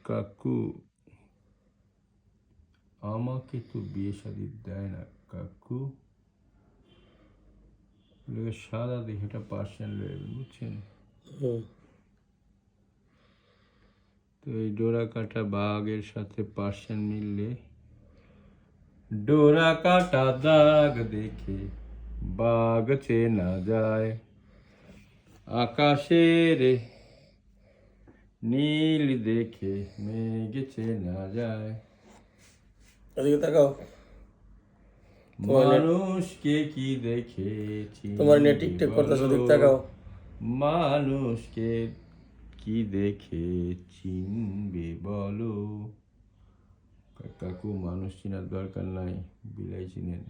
কাকু আমাকে তো বিয়ে শাদী দেয় না কাকু। সাদা দেখে এটা পার্সিয়ান লেভেল, বুঝছেন? তো এই ডোরা কাটা বাঘের সাথে পার্সিয়ান মিললে ডোরা কাটা দাগ দেখে বাঘ চেনা যায়। আকাশের নীল দেখে মেঘ চেনা যায়। এদিকে তাকাও। মানুষকে কি দেখে তোমার নিয়ে টিকটক করতেছো, দিক তাকাও। মানুষকে কি দেখে চিনবে বলো? কাকু মানুষ চিনার দরকার নাই, বিলাই চিনেন।